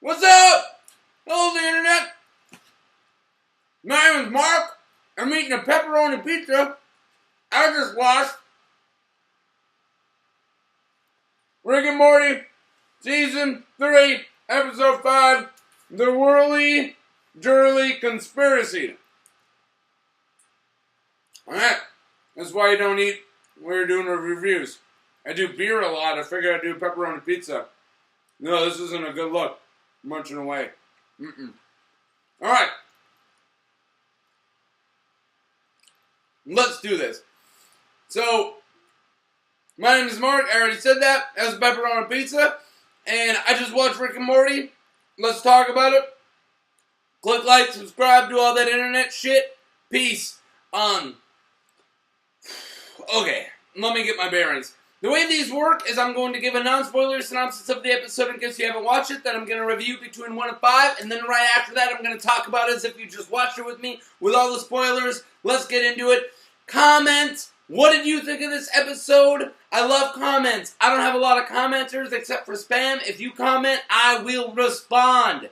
What's up? Hello, the internet. My name is Mark. I'm eating a pepperoni pizza. I just watched Rick and Morty, Season 3, Episode 5, The Whirly Dirly Conspiracy. Alright, that's why you don't eat when you're doing reviews. I do beer a lot. I figured I'd do pepperoni pizza. No, this isn't a good look. Munching away. Alright. Let's do this. So, my name is Mark. I already said that. That's a pepperoni pizza. And I just watched Rick and Morty. Let's talk about it. Click like, subscribe, do all that internet shit. Peace. Okay, let me get my bearings. The way these work is I'm going to give a non-spoiler synopsis of the episode in case you haven't watched it. Then I'm going to review between 1 and 5. And then right after that, I'm going to talk about it as if you just watched it with me with all the spoilers. Let's get into it. Comment. What did you think of this episode? I love comments. I don't have a lot of commenters except for spam. If you comment, I will respond.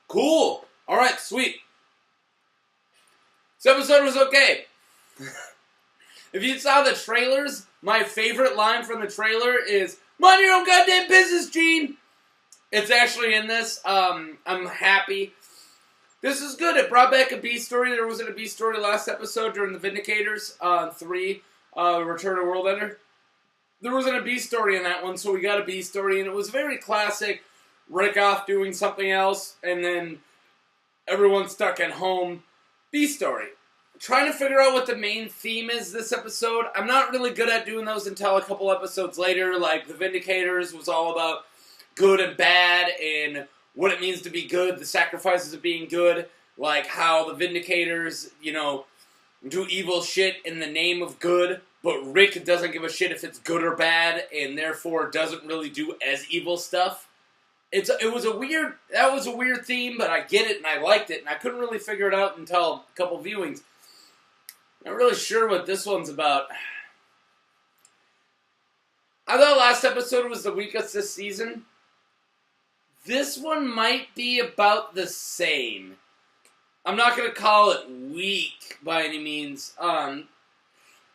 Cool. All right, sweet. This episode was okay. If you saw the trailers, my favorite line from the trailer is, "Mind your own goddamn business, Gene!" It's actually in this. I'm happy. This is good. It brought back a B story. There wasn't a B story last episode during the Vindicators 3, Return of World Ender. There wasn't a B story in that one, so we got a B story, and it was very classic. Rick off doing something else, and then everyone stuck at home. B story. Trying to figure out what the main theme is this episode. I'm not really good at doing those until a couple episodes later. Like, the Vindicators was all about good and bad and what it means to be good, the sacrifices of being good. Like how the Vindicators, do evil shit in the name of good, but Rick doesn't give a shit if it's good or bad and therefore doesn't really do as evil stuff. That was a weird theme, but I get it and I liked it, and I couldn't really figure it out until a couple viewings. Not really sure what this one's about. I thought last episode was the weakest this season. This one might be about the same. I'm not going to call it weak by any means.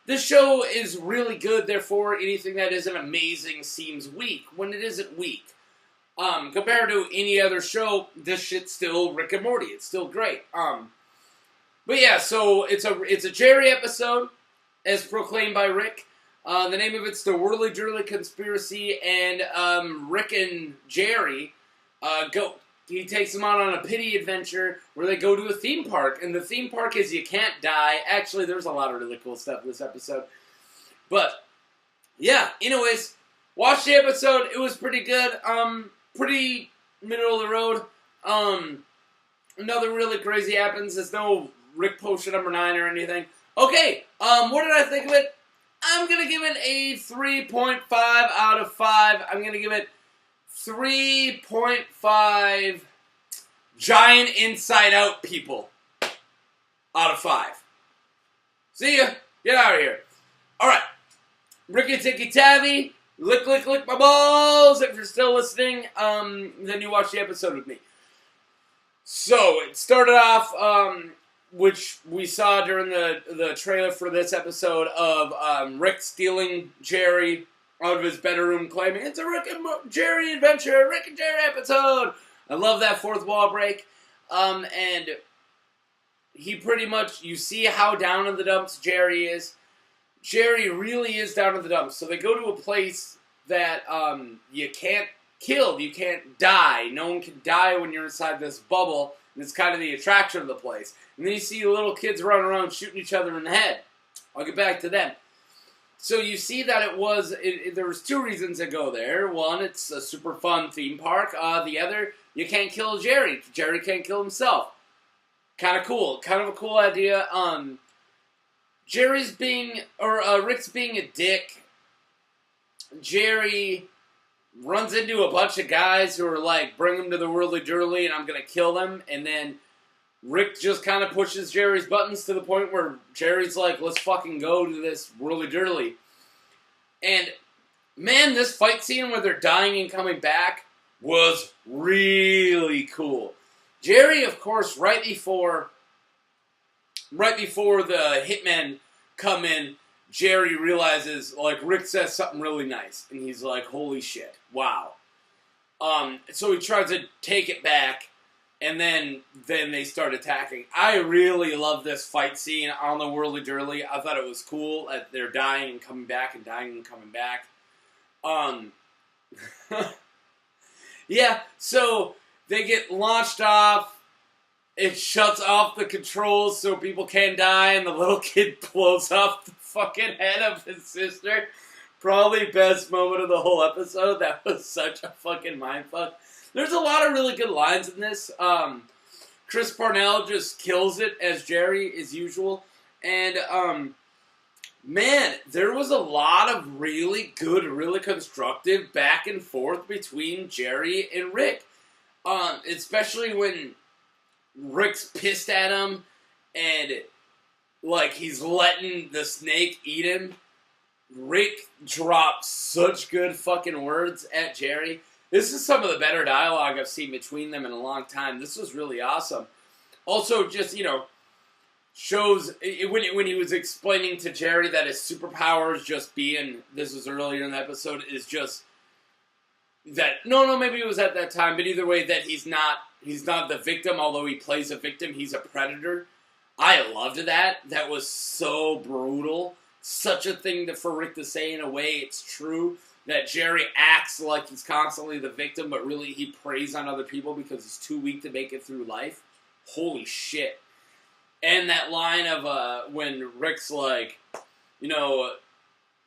This show is really good, therefore anything that isn't amazing seems weak, when it isn't weak. Compared to any other show, this shit's still Rick and Morty. It's still great. But yeah, so it's a Jerry episode, as proclaimed by Rick. The name of it's the Whirly Dirly Conspiracy, and Rick and Jerry he takes them out on a pity adventure where they go to a theme park, and the theme park is You Can't Die. Actually, there's a lot of really cool stuff in this episode. But, yeah, anyways, watch the episode. It was pretty good. Pretty middle of the road. Nothing really crazy happens. There's no Rick Potion number 9 or anything. Okay, what did I think of it? I'm going to give it a 3.5 out of 5. I'm going to give it 3.5 giant inside-out people out of 5. See ya. Get out of here. Alright. Ricky Ticky Tavi. Lick, lick, lick my balls. If you're still listening, then you watch the episode with me. So, it started off, which we saw during the trailer for this episode of Rick stealing Jerry out of his bedroom, claiming it's a Rick and Jerry adventure, Rick and Jerry episode. I love that fourth wall break. And he pretty much, you see how down in the dumps Jerry is. Jerry really is down in the dumps. So they go to a place that you can't kill, you can't die. No one can die when you're inside this bubble. And it's kind of the attraction of the place. And then you see little kids running around shooting each other in the head. I'll get back to them. So you see that there was 2 reasons to go there. One, it's a super fun theme park. The other, you can't kill Jerry. Jerry can't kill himself. Kind of cool. Kind of a cool idea. Rick's being a dick. Jerry runs into a bunch of guys who are like, bring him to the Whirly Dirly and I'm going to kill them. And then Rick just kind of pushes Jerry's buttons to the point where Jerry's like, let's fucking go to this Whirly Dirly. And, man, this fight scene where they're dying and coming back, was really cool. Jerry, of course, right before the hitmen come in, Jerry realizes, like, Rick says something really nice, and he's like, holy shit, wow. So he tries to take it back, and then they start attacking. I really love this fight scene on the Whirly Dirly. I thought it was cool. They're dying and coming back and dying and coming back. Yeah, so they get launched off. It shuts off the controls so people can't die, and the little kid blows off the fucking head of his sister. Probably best moment of the whole episode. That was such a fucking mindfuck. There's a lot of really good lines in this. Chris Parnell just kills it as Jerry, as usual. And, man, there was a lot of really good, really constructive back and forth between Jerry and Rick. Especially when Rick's pissed at him and, like, he's letting the snake eat him. Rick drops such good fucking words at Jerry. This is some of the better dialogue I've seen between them in a long time. This was really awesome. Also, just, you know, shows, when he was explaining to Jerry that his superpowers just being, this was earlier in the episode, is just that, no, maybe it was at that time, but either way, that he's not the victim, although he plays a victim, he's a predator. I loved that. That was so brutal. Such a thing for Rick to say. In a way, it's true that Jerry acts like he's constantly the victim, but really he preys on other people because he's too weak to make it through life. Holy shit. And that line of when Rick's like, you know,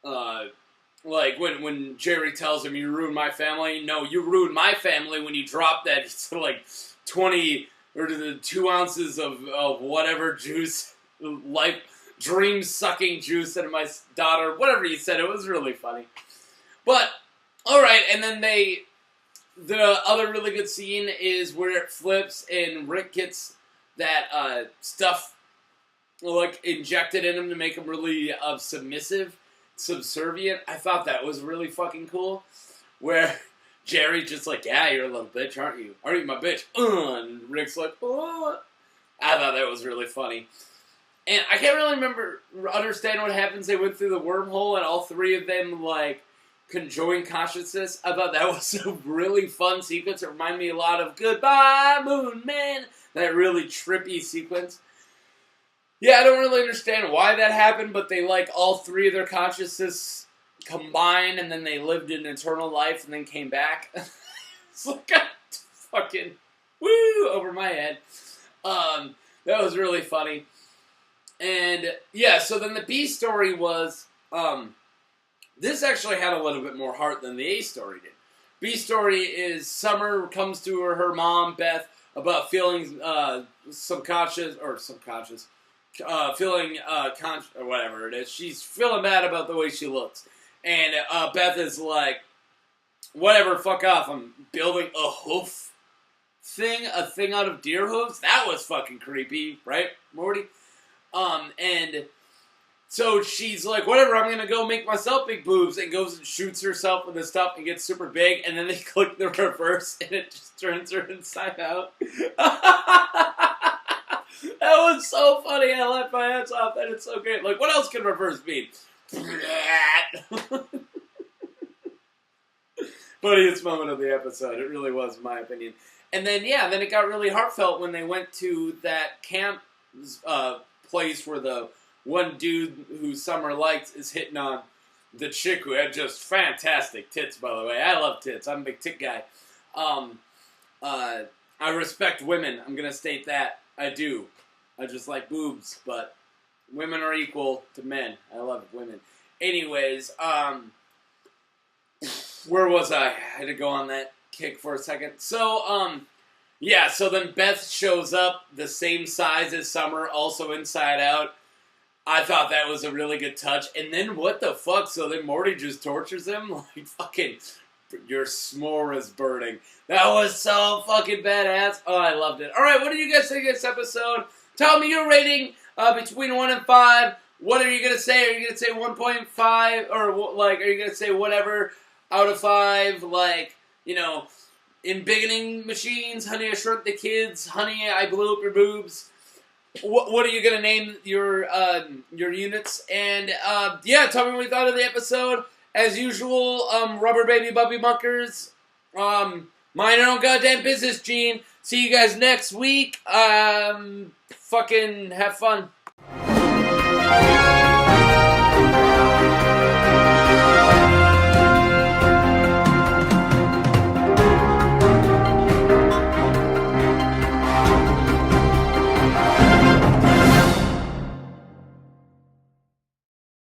like when Jerry tells him, you ruined my family. No, you ruined my family when you dropped that like 20 or the 2 ounces of whatever juice, life, dream-sucking juice into my daughter. Whatever you said, it was really funny. But, alright, and then the other really good scene is where it flips and Rick gets that stuff, like, injected in him to make him really subservient. I thought that was really fucking cool. Where Jerry's just like, yeah, you're a little bitch, aren't you? Aren't you my bitch? And Rick's like, oh. I thought that was really funny. And I can't really understand what happens. They went through the wormhole and all three of them, like, conjoined consciousness. I thought that was a really fun sequence. It reminded me a lot of Goodbye, Moon Man. That really trippy sequence. Yeah, I don't really understand why that happened, but they, like, all three of their consciousness combined, and then they lived an eternal life and then came back. It's like a fucking woo over my head. That was really funny. And, yeah, so then the B story was, this actually had a little bit more heart than the A story did. B story is Summer comes to her mom, Beth, about feeling subconscious, feeling conscious, or whatever it is. She's feeling bad about the way she looks. And Beth is like, whatever, fuck off. I'm building a hoof thing, a thing out of deer hooves. That was fucking creepy, right, Morty? And so she's like, whatever, I'm gonna go make myself big boobs, and goes and shoots herself with the stuff and gets super big, and then they click the reverse, and it just turns her inside out. That was so funny. I laughed my ass off. That it's so great. Like, what else can reverse mean? Funniest moment of the episode. It really was, in my opinion. And then, yeah, then it got really heartfelt when they went to that camp place where the one dude who Summer likes is hitting on the chick who had just fantastic tits, by the way. I love tits. I'm a big tit guy. I respect women. I'm going to state that. I do. I just like boobs, but women are equal to men. I love women. Anyways, where was I? I had to go on that kick for a second. So, yeah, so then Beth shows up, the same size as Summer, also inside out. I thought that was a really good touch. And then what the fuck? So then Morty just tortures him? Like, fucking, your s'more is burning. That was so fucking badass. Oh, I loved it. Alright, what did you guys think of this episode? Tell me your rating between 1 and 5. What are you going to say? Are you going to say 1.5? Or, like, are you going to say whatever out of 5? Like, you know, embiggening machines, Honey, I Shrunk the Kids, Honey, I Blew Up Your Boobs. What are you gonna name your units? And yeah, tell me what you thought of the episode. As usual, rubber baby bubby muckers. Mind your own goddamn business, Gene. See you guys next week. Fucking have fun.